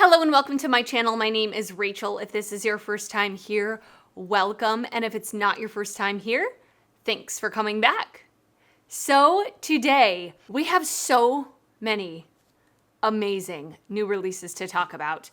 Hello and welcome to my channel. My name is Rachel. If this is your first time here, welcome. And if it's not your first time here, thanks for coming back. So today we have so many amazing new releases to talk about.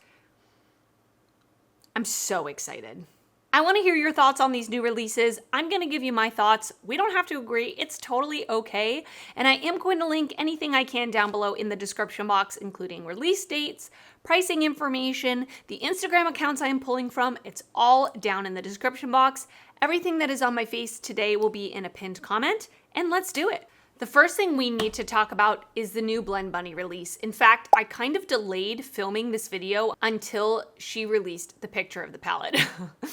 I'm so excited. I want to hear your thoughts on these new releases. I'm going to give you my thoughts. We don't have to agree. It's totally okay. And I am going to link anything I can down below in the description box, including release dates, pricing information, the Instagram accounts I am pulling from. It's all down in the description box. Everything that is on my face today will be in a pinned comment, and let's do it. The first thing we need to talk about is the new Blend Bunny release. In fact, I kind of delayed filming this video until she released the picture of the palette.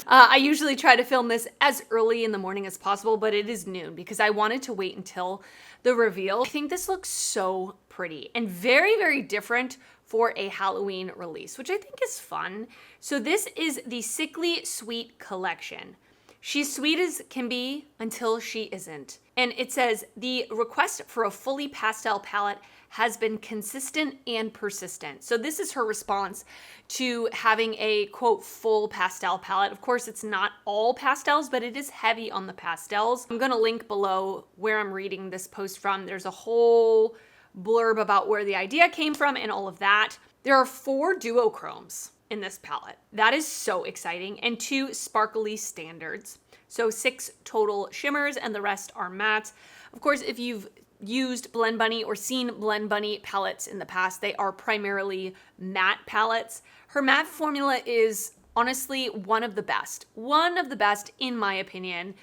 I usually try to film this as early in the morning as possible, but it is noon because I wanted to wait until the reveal. I think this looks so pretty and very, very different for a Halloween release, which I think is fun. So this is the Sickly Sweet collection. She's sweet as can be until she isn't. And it says, the request for a fully pastel palette has been consistent and persistent. So this is her response to having a, quote, full pastel palette. Of course, it's not all pastels, but it is heavy on the pastels. I'm gonna link below where I'm reading this post from. There's a whole blurb about where the idea came from and all of that. There are 4 duochromes in this palette. That is so exciting. And 2 sparkly standards. So 6 total shimmers and the rest are mattes. Of course, if you've used Blend Bunny or seen Blend Bunny palettes in the past, they are primarily matte palettes. Her matte formula is honestly one of the best in my opinion.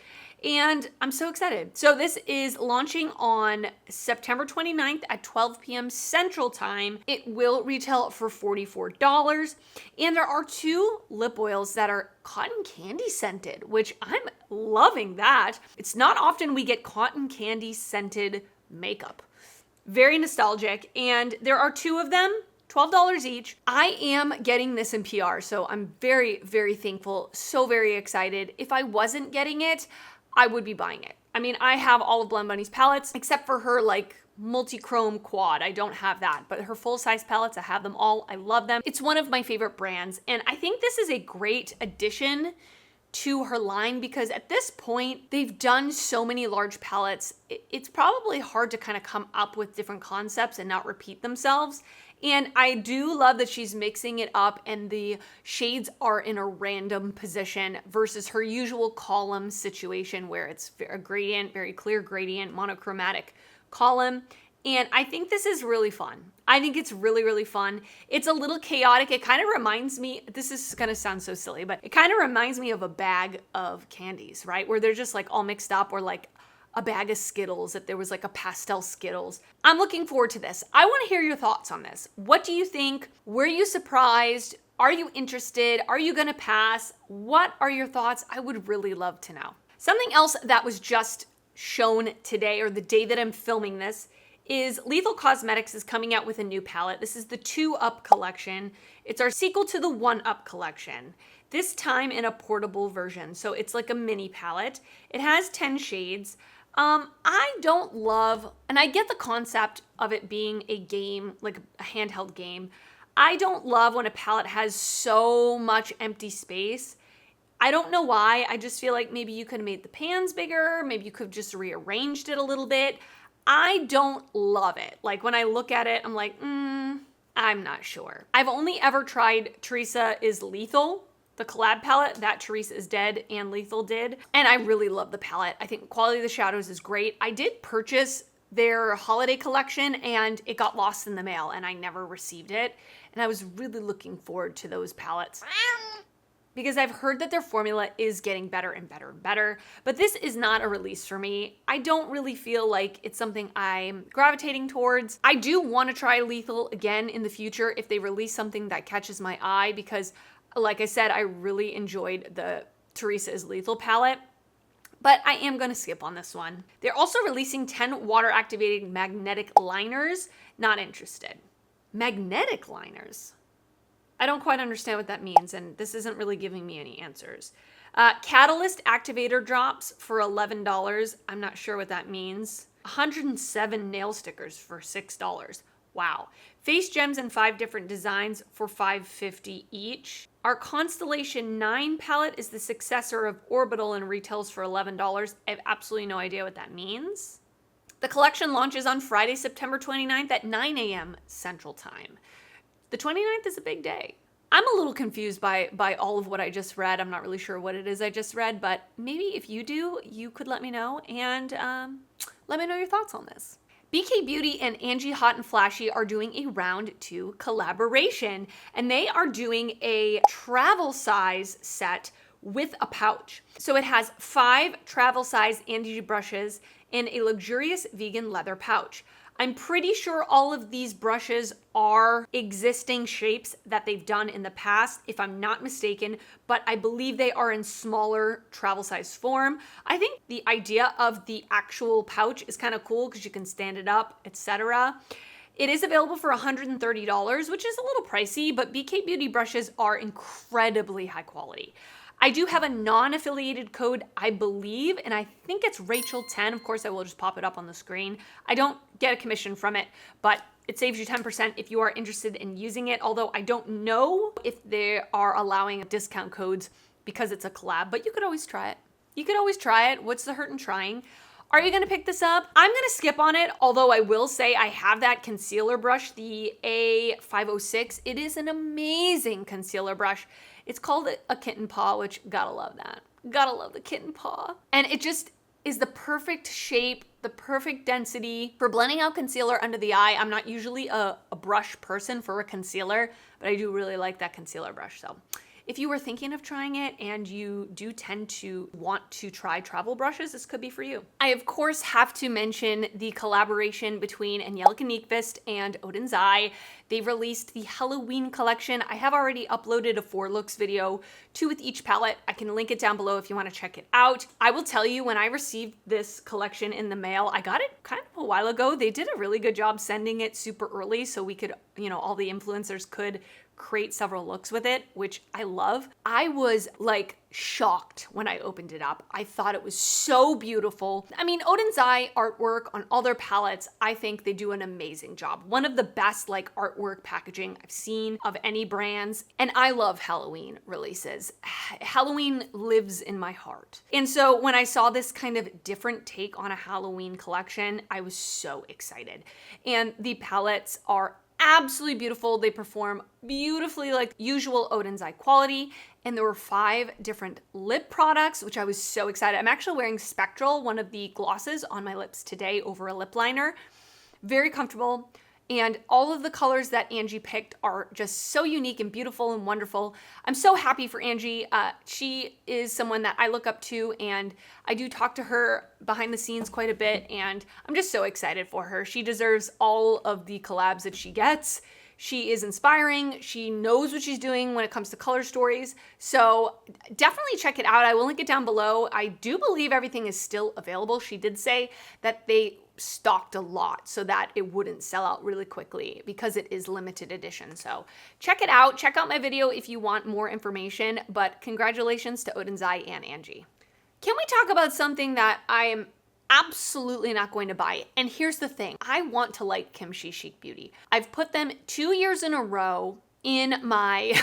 And I'm so excited. So this is launching on September 29th at 12 p.m. Central Time. It will retail for $44. And there are 2 lip oils that are cotton candy scented, which I'm loving that. It's not often we get cotton candy scented makeup. Very nostalgic. And there are 2 of them. $12 each. I am getting this in PR, so I'm very, very thankful. So very excited. If I wasn't getting it, I would be buying it. I mean, I have all of Blend Bunny's palettes, except for her like multi-chrome quad. I don't have that, but her full-size palettes, I have them all. I love them. It's one of my favorite brands, and I think this is a great addition to her line because at this point, they've done so many large palettes. It's probably hard to kind of come up with different concepts and not repeat themselves. And I do love that she's mixing it up and the shades are in a random position versus her usual column situation where it's a gradient, very clear gradient, monochromatic column. And I think this is really fun. I think it's really, really fun. It's a little chaotic. It kind of reminds me, this is gonna sound so silly, but it kind of reminds me of a bag of candies, right? Where they're just like all mixed up, or like a bag of Skittles, if there was like a pastel Skittles. I'm looking forward to this. I want to hear your thoughts on this. What do you think? Were you surprised? Are you interested? Are you gonna pass? What are your thoughts? I would really love to know. Something else that was just shown today, or the day that I'm filming this, is Lethal Cosmetics is coming out with a new palette. This is the 2-Up collection. It's our sequel to the 1-Up collection. This time in a portable version. So it's like a mini palette. It has 10 shades. I don't love, and I get the concept of it being a game, like a handheld game. I don't love when a palette has so much empty space. I don't know why. I just feel like maybe you could have made the pans bigger. Maybe you could have just rearranged it a little bit. I don't love it. Like when I look at it, I'm like, I'm not sure. I've only ever tried Teresa is Lethal, the collab palette that Teresa is Dead and Lethal did. And I really love the palette. I think quality of the shadows is great. I did purchase their holiday collection and it got lost in the mail and I never received it. And I was really looking forward to those palettes because I've heard that their formula is getting better and better and better, but this is not a release for me. I don't really feel like it's something I'm gravitating towards. I do want to try Lethal again in the future if they release something that catches my eye because like I said, I really enjoyed the Teresa is Lethal palette, but I am going to skip on this one. They're also releasing 10 water-activated magnetic liners. Not interested. Magnetic liners? I don't quite understand what that means, and this isn't really giving me any answers. Catalyst Activator drops for $11. I'm not sure what that means. 107 nail stickers for $6. Wow. Face gems in 5 different designs for $5.50 each. Our Constellation 9 palette is the successor of Orbital and retails for $11. I have absolutely no idea what that means. The collection launches on Friday, September 29th at 9 a.m. Central Time. The 29th is a big day. I'm a little confused by all of what I just read. I'm not really sure what it is I just read, but maybe if you do, you could let me know and let me know your thoughts on this. BK Beauty and Angie Hot and Flashy are doing a round 2 collaboration, and they are doing a travel size set with a pouch. So it has 5 travel size Angie brushes in a luxurious vegan leather pouch. I'm pretty sure all of these brushes are existing shapes that they've done in the past, if I'm not mistaken, but I believe they are in smaller travel size form. I think the idea of the actual pouch is kind of cool because you can stand it up, etc. It is available for $130, which is a little pricey, but BK Beauty brushes are incredibly high quality. I do have a non-affiliated code, I believe, and I think it's Rachel10. Of course, I will just pop it up on the screen. I don't get a commission from it, but it saves you 10% if you are interested in using it, although I don't know if they are allowing discount codes because it's a collab, but you could always try it. You could always try it. What's the hurt in trying? Are you gonna pick this up? I'm gonna skip on it, although I will say I have that concealer brush, the A506. It is an amazing concealer brush. It's called a kitten paw, which gotta love that. Gotta love the kitten paw. And it just is the perfect shape, the perfect density for blending out concealer under the eye. I'm not usually a brush person for a concealer, but I do really like that concealer brush. So if you were thinking of trying it and you do tend to want to try travel brushes, this could be for you. I, of course, have to mention the collaboration between Angelica Nyqvist and Oden's Eye. They've released the Helaween collection. I have already uploaded a 4 looks video, 2 with each palette. I can link it down below if you want to check it out. I will tell you, when I received this collection in the mail, I got it kind of a while ago. They did a really good job sending it super early so we could, all the influencers could create several looks with it, which I love. I was like shocked when I opened it up. I thought it was so beautiful. I mean, Oden's Eye artwork on all their palettes, I think they do an amazing job. One of the best like artwork packaging I've seen of any brands. And I love Helaween releases. Helaween lives in my heart. And so when I saw this kind of different take on a Helaween collection, I was so excited. And the palettes are absolutely beautiful. They perform beautifully like usual Oden's Eye quality. And there were 5 different lip products, which I was so excited. I'm actually wearing Spectral, one of the glosses, on my lips today over a lip liner. Very comfortable. And all of the colors that Angie picked are just so unique and beautiful and wonderful. I'm so happy for Angie. She is someone that I look up to, and I do talk to her behind the scenes quite a bit, and I'm just so excited for her. She deserves all of the collabs that she gets. She is inspiring. She knows what she's doing when it comes to color stories. So definitely check it out. I will link it down below. I do believe everything is still available. She did say that they stocked a lot so that it wouldn't sell out really quickly because it is limited edition. So check it out. Check out my video if you want more information, but congratulations to Oden's Eye and Angie. Can we talk about something that I am absolutely not going to buy? And here's the thing. I want to like Kimchi Chic Beauty. I've put them 2 years in a row in my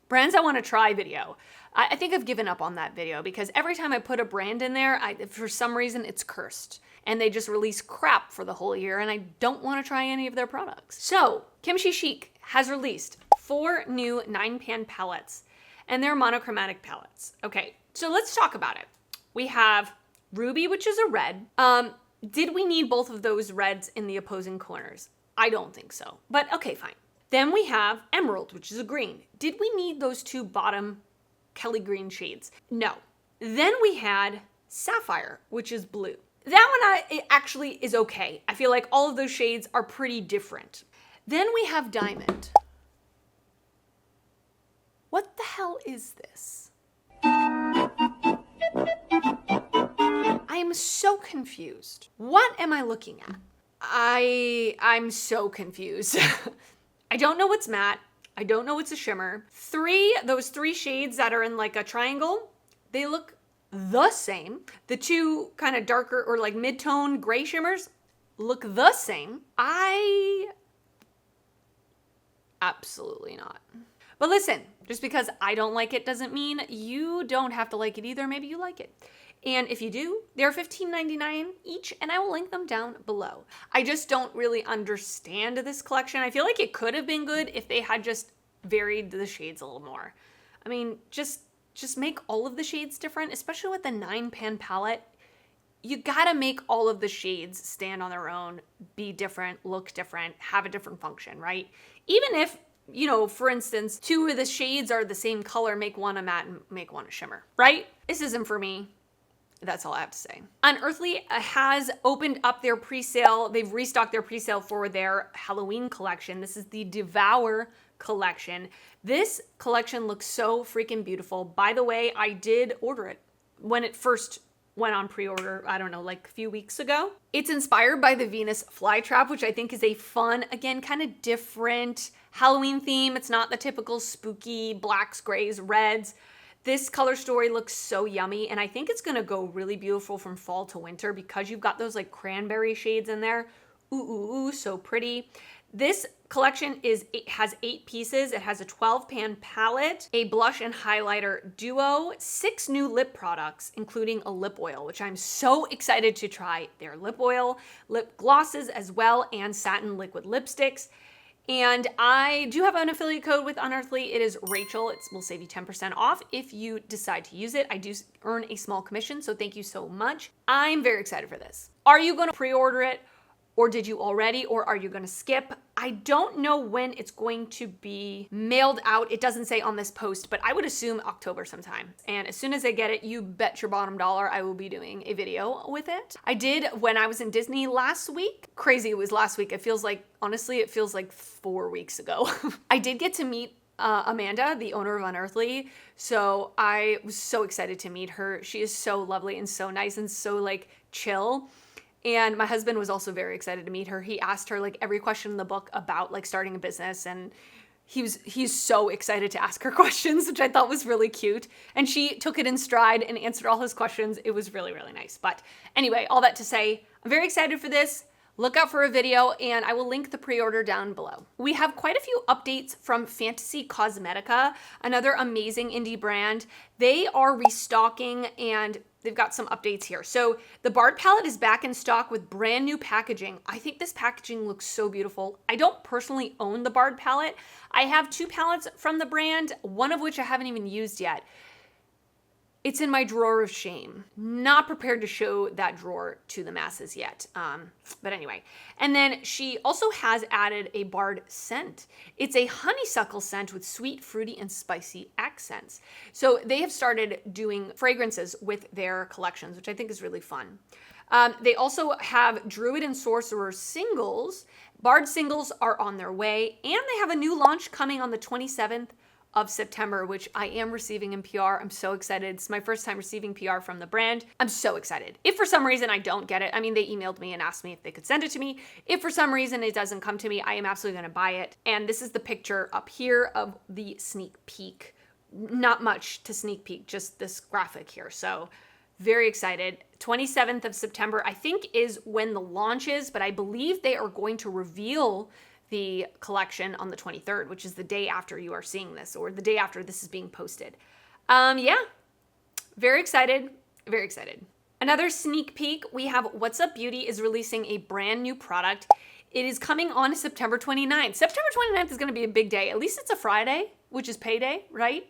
brands I want to try video. I think I've given up on that video because every time I put a brand in there, for some reason it's cursed. And they just release crap for the whole year, and I don't want to try any of their products. So Kimchi Chic has released 4 new 9-pan palettes, and they're monochromatic palettes. Okay, so let's talk about it. We have Ruby, which is a red. Did we need both of those reds in the opposing corners? I don't think so, but okay, fine. Then we have Emerald, which is a green. Did we need those 2 bottom Kelly green shades? No. Then we had Sapphire, which is blue. That one actually is okay. I feel like all of those shades are pretty different. Then we have Diamond. What the hell is this? I am so confused. What am I looking at? I'm so confused. I don't know what's matte. I don't know what's a shimmer. Those 3 shades that are in like a triangle, they look the same. The 2 kind of darker or like mid-tone gray shimmers look the same. I Absolutely not. But listen, just because I don't like it doesn't mean you don't have to like it either. Maybe you like it. And if you do, they're $15.99 each, and I will link them down below. I just don't really understand this collection. I feel like it could have been good if they had just varied the shades a little more. I mean, just make all of the shades different, especially with the 9-pan palette. You gotta make all of the shades stand on their own, be different, look different, have a different function, right? Even if, you know, for instance, 2 of the shades are the same color, make one a matte and make one a shimmer, right? This isn't for me. That's all I have to say. Unearthly has opened up their pre-sale. They've restocked their pre-sale for their Helaween collection. This is the Devour collection. This collection looks so freaking beautiful. By the way, I did order it when it first went on pre-order, I don't know, like a few weeks ago. It's inspired by the Venus flytrap, which I think is a fun, again, kind of different Halloween theme. It's not the typical spooky blacks, grays, reds. This color story looks so yummy, and I think it's gonna go really beautiful from fall to winter because you've got those like cranberry shades in there. Ooh, ooh, ooh, so pretty. This collection has 8 pieces. It has a 12-pan palette, a blush and highlighter duo, 6 new lip products, including a lip oil, which I'm so excited to try. Their lip oil, lip glosses as well, and satin liquid lipsticks. And I do have an affiliate code with Unearthly. It is Rachel. It will save you 10% off if you decide to use it. I do earn a small commission, so thank you so much. I'm very excited for this. Are you going to pre-order it? Or did you already? Or are you going to skip? I don't know when it's going to be mailed out. It doesn't say on this post, but I would assume October sometime. And as soon as I get it, you bet your bottom dollar I will be doing a video with it. I did when I was in Disney last week. Crazy it was last week. It feels like, honestly, it feels like 4 weeks ago. I did get to meet Amanda, the owner of Unearthly. So I was so excited to meet her. She is so lovely and so nice and so like chill. And my husband was also very excited to meet her. He asked her like every question in the book about like starting a business, and he's so excited to ask her questions, which I thought was really cute. And she took it in stride and answered all his questions. It was really, really nice. But anyway, all that to say, I'm very excited for this. Look out for a video, and I will link the pre-order down below. We have quite a few updates from Fantasy Cosmetica, another amazing indie brand. They are restocking, and they've got some updates here. So the Bard palette is back in stock with brand new packaging. I think this packaging looks so beautiful. I don't personally own the Bard palette. I have 2 palettes from the brand, one of which I haven't even used yet. It's in my drawer of shame. Not prepared to show that drawer to the masses yet. But anyway. And then she also has added a Bard scent. It's a honeysuckle scent with sweet, fruity, and spicy accents. So they have started doing fragrances with their collections, which I think is really fun. They also have Druid and Sorcerer singles. Bard singles are on their way. And they have a new launch coming on the 27th of September, which I am receiving in PR. I'm so excited. It's my first time receiving PR from the brand. I'm so excited. If for some reason I don't get it, I mean, they emailed me and asked me if they could send it to me. If for some reason it doesn't come to me, I am absolutely gonna buy it. And this is the picture up here of the sneak peek. Not much to sneak peek, just this graphic here. So very excited. 27th of September, I think, is when the launch is, but I believe they are going to reveal the collection on the 23rd, which is the day after you are seeing this, or the day after this is being posted. Yeah, very excited, very excited. Another sneak peek, we have What's Up Beauty is releasing a brand new product. It is coming on September 29th. September 29th is gonna be a big day. At least it's a Friday, which is payday, right?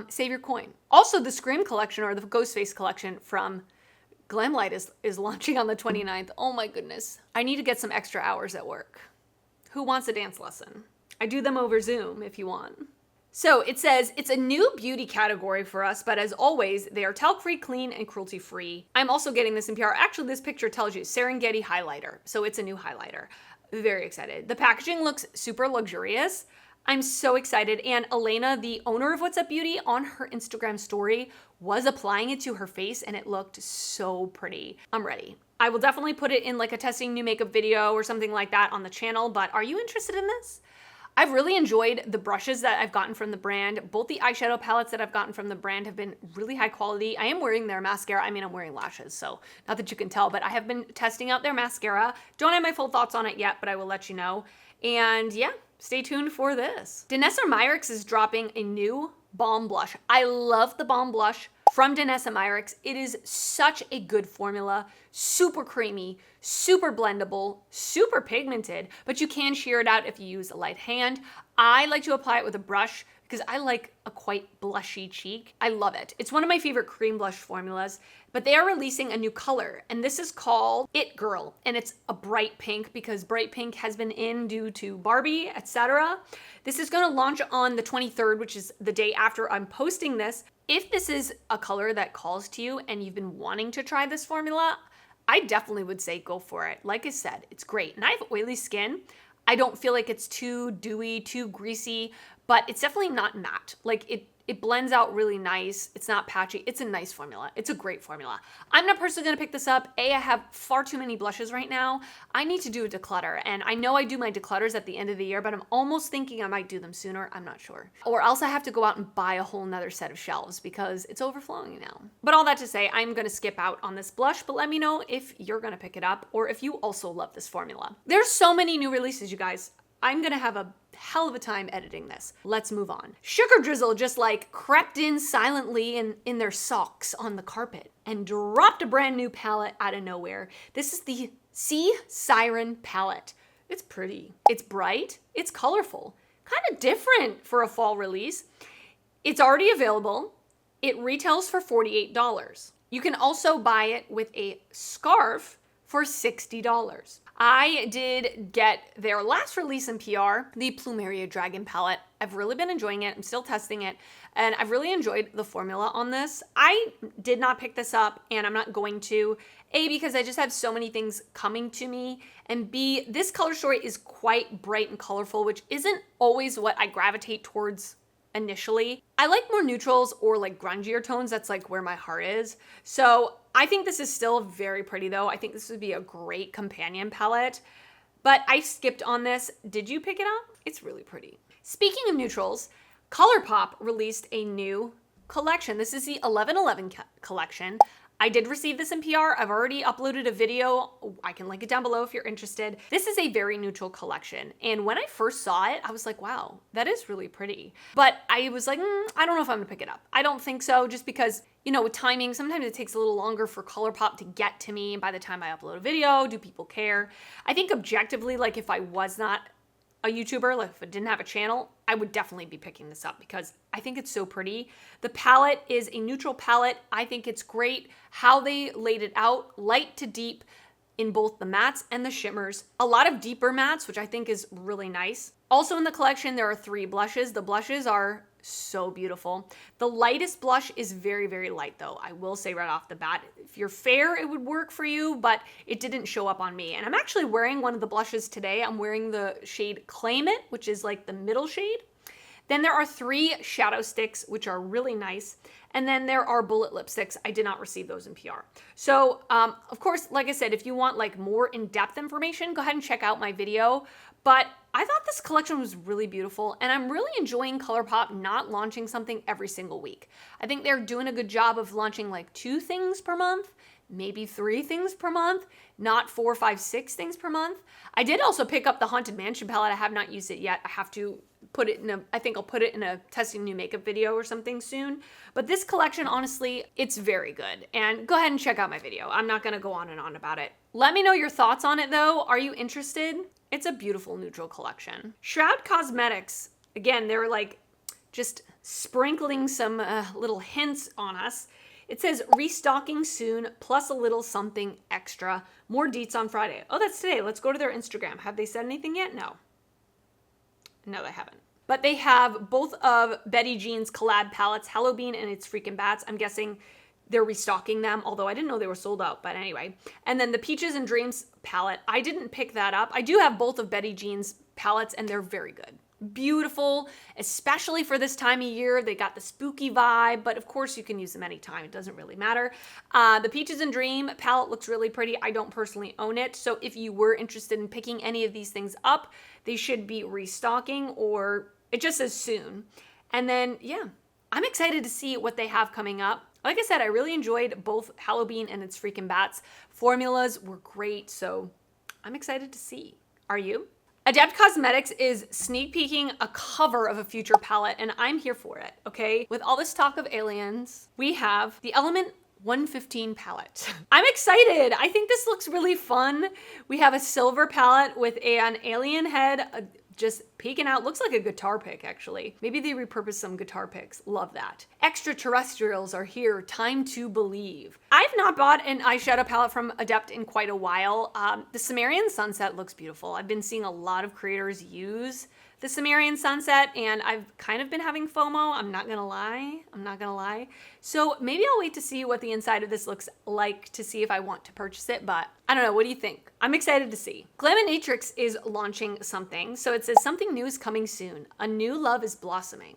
Save your coin. Also, the Scream collection, or the Ghostface collection from Glamlight is launching on the 29th. Oh my goodness. I need to get some extra hours at work. Who wants a dance lesson? I do them over Zoom if you want. So it says it's a new beauty category for us, but as always, they are talc-free, clean, and cruelty-free. I'm also getting this in PR. Actually, this picture tells you Serengeti highlighter. So it's a new highlighter. Very excited. The packaging looks super luxurious. I'm so excited. And Elena, the owner of What's Up Beauty, on her Instagram story was applying it to her face, and it looked so pretty. I'm ready. I will definitely put it in like a testing new makeup video or something like that on the channel, but are you interested in this? I've really enjoyed the brushes that I've gotten from the brand. Both the eyeshadow palettes that I've gotten from the brand have been really high quality. I am wearing their mascara. I mean, I'm wearing lashes, so not that you can tell, but I have been testing out their mascara. Don't have my full thoughts on it yet, but I will let you know. And yeah, Stay tuned for this. Danessa Myricks is dropping a new balm blush. I love the balm blush from Danessa Myricks. It is such a good formula, super creamy, super blendable, super pigmented, but you can sheer it out if you use a light hand. I like to apply it with a brush because I like a quite blushy cheek. I love it. It's one of my favorite cream blush formulas, but they are releasing a new color, and this is called It Girl, and it's a bright pink because bright pink has been in due to Barbie, etc. This is gonna launch on the 23rd, which is the day after I'm posting this. If this is a color that calls to you and you've been wanting to try this formula, I definitely would say go for it. Like I said, it's great. And I have oily skin. I don't feel like it's too dewy, too greasy, but it's definitely not matte. Like it blends out really nice. It's not patchy. It's a nice formula. It's a great formula. I'm not personally gonna pick this up. I have far too many blushes right now. I need to do a declutter, and I know I do my declutters at the end of the year, but I'm almost thinking I might do them sooner. I'm not sure. Or else I have to go out and buy a whole nother set of shelves because it's overflowing now. But all that to say, I'm gonna skip out on this blush, but let me know if you're gonna pick it up or if you also love this formula. There's so many new releases, you guys. I'm gonna have a hell of a time editing this. Let's move on. Sugar Drizzle just like crept in silently in their socks on the carpet and dropped a brand new palette out of nowhere. This is the Sea Siren palette. It's pretty, it's bright, it's colorful, kind of different for a fall release. It's already available. It retails for $48. You can also buy it with a scarf for $60. I did get their last release in PR, the Plumeria Dragon palette. I've really been enjoying it. I'm still testing it, and I've really enjoyed the formula on this. I did not pick this up, and I'm not going to. A, because I just have so many things coming to me, and B, this color story is quite bright and colorful, which isn't always what I gravitate towards initially. I like more neutrals or like grungier tones. That's like where my heart is. So I think this is still very pretty though. I think this would be a great companion palette, but I skipped on this. Did you pick it up? It's really pretty. Speaking of neutrals, ColourPop released a new collection. This is the 1111 collection. I did receive this in PR. I've already uploaded a video. I can link it down below if you're interested. This is a very neutral collection. And when I first saw it, I was like, wow, that is really pretty. But I was like, I don't know if I'm gonna pick it up. I don't think so, just because, you know, with timing, sometimes it takes a little longer for ColourPop to get to me. By the time I upload a video, do people care? I think objectively, like if I was not a YouTuber, like if I didn't have a channel, I would definitely be picking this up because I think it's so pretty. The palette is a neutral palette. I think it's great how they laid it out, light to deep in both the mattes and the shimmers. A lot of deeper mattes, which I think is really nice. Also in the collection, there are 3 blushes. The blushes are so beautiful. The lightest blush is very, very light though. I will say right off the bat, if you're fair, it would work for you, but it didn't show up on me. And I'm actually wearing one of the blushes today. I'm wearing the shade Claim It, which is like the middle shade. Then there are 3 shadow sticks, which are really nice. And then there are bullet lipsticks. I did not receive those in PR. So, of course, like I said, if you want like more in-depth information, go ahead and check out my video. But I thought this collection was really beautiful, and I'm really enjoying ColourPop not launching something every single week. I think they're doing a good job of launching like 2 things per month, maybe 3 things per month, not 4, 5, 6 things per month. I did also pick up the Haunted Mansion palette. I have not used it yet. I have to put it in a, I think I'll put it in a testing new makeup video or something soon. But this collection, honestly, it's very good. And go ahead and check out my video. I'm not gonna go on and on about it. Let me know your thoughts on it though. Are you interested? It's a beautiful neutral collection. Shroud Cosmetics, again, they're like just sprinkling some little hints on us. It says restocking soon, plus a little something extra. More deets on Friday. Oh, that's today. Let's go to their Instagram. Have they said anything yet? No. No, they haven't. But they have both of Betty Jean's collab palettes, Helaween and It's Freaking Bats. I'm guessing they're restocking them, although I didn't know they were sold out, but anyway. And then the Peaches and Dreams palette. I didn't pick that up. I do have both of Betty Jean's palettes, and they're very good. Beautiful, especially for this time of year. They got the spooky vibe, but of course you can use them anytime. It doesn't really matter. The Peaches and Dream palette looks really pretty. I don't personally own it, so if you were interested in picking any of these things up, they should be restocking, or it just says soon. And then, yeah, I'm excited to see what they have coming up. Like I said, I really enjoyed both Helaween and It's Freaking Bats. Formulas were great, so I'm excited to see. Are you? Adept Cosmetics is sneak peeking a cover of a future palette, and I'm here for it, okay? With all this talk of aliens, we have the Element 115 palette. I'm excited. I think this looks really fun. We have a silver palette with an alien head just peeking out. Looks like a guitar pick, actually. Maybe they repurposed some guitar picks. Love that. Extraterrestrials are here. Time to believe. I've not bought an eyeshadow palette from Adept in quite a while. The Sumerian Sunset looks beautiful. I've been seeing a lot of creators use the Sumerian Sunset, and I've kind of been having FOMO. I'm not gonna lie. So maybe I'll wait to see what the inside of this looks like to see if I want to purchase it, but I don't know. What do you think? I'm excited to see. Glaminatrix is launching something. So it says something new is coming soon. A new love is blossoming.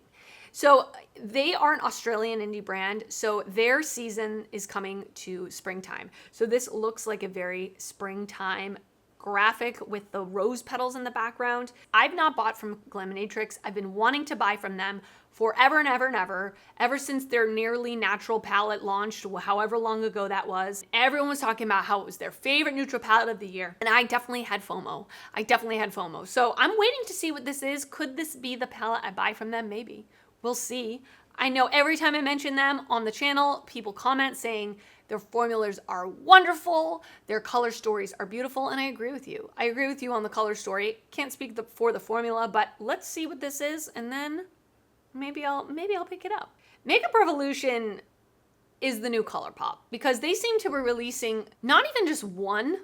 So they are an Australian indie brand. So their season is coming to springtime. So this looks like a very springtime graphic with the rose petals in the background. I've not bought from Glaminatrix. I've been wanting to buy from them forever and ever and ever since their Nearly Natural palette launched, however long ago that was. Everyone was talking about how it was their favorite neutral palette of the year, and I definitely had FOMO. So I'm waiting to see what this is. Could this be the palette I buy from them? Maybe. We'll see. I know every time I mention them on the channel, people comment saying their formulas are wonderful, their color stories are beautiful, and I agree with you. I agree with you on the color story. Can't speak for the formula, but let's see what this is, and then maybe I'll pick it up. Makeup Revolution is the new ColourPop because they seem to be releasing not even just one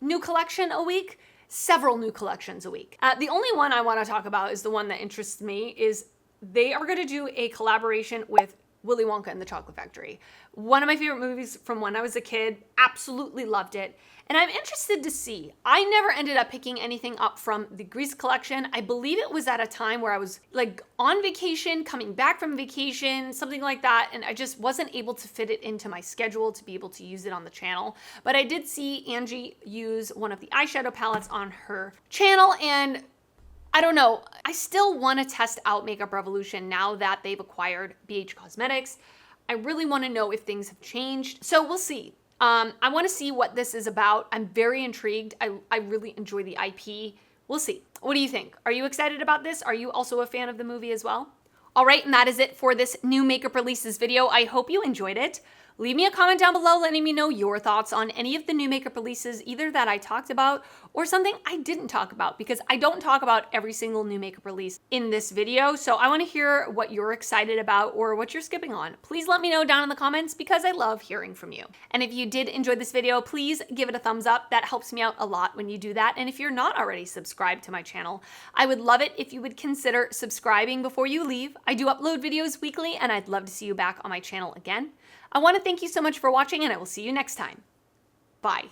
new collection a week, several new collections a week. The only one I want to talk about is the one that interests me is they are going to do a collaboration with Willy Wonka and the Chocolate Factory. One of my favorite movies from when I was a kid. Absolutely loved it. And I'm interested to see. I never ended up picking anything up from the Grease collection. I believe it was at a time where I was like on vacation, coming back from vacation, something like that. And I just wasn't able to fit it into my schedule to be able to use it on the channel. But I did see Angie use one of the eyeshadow palettes on her channel, and I don't know. I still want to test out Makeup Revolution now that they've acquired BH Cosmetics. I really want to know if things have changed. So we'll see. I want to see what this is about. I'm very intrigued. I really enjoy the IP. We'll see. What do you think? Are you excited about this? Are you also a fan of the movie as well? All right, and that is it for this new makeup releases video. I hope you enjoyed it. Leave me a comment down below letting me know your thoughts on any of the new makeup releases, either that I talked about or something I didn't talk about, because I don't talk about every single new makeup release in this video. So I want to hear what you're excited about or what you're skipping on. Please let me know down in the comments because I love hearing from you. And if you did enjoy this video, please give it a thumbs up. That helps me out a lot when you do that. And if you're not already subscribed to my channel, I would love it if you would consider subscribing before you leave. I do upload videos weekly, and I'd love to see you back on my channel again. I want to thank you so much for watching, and I will see you next time. Bye.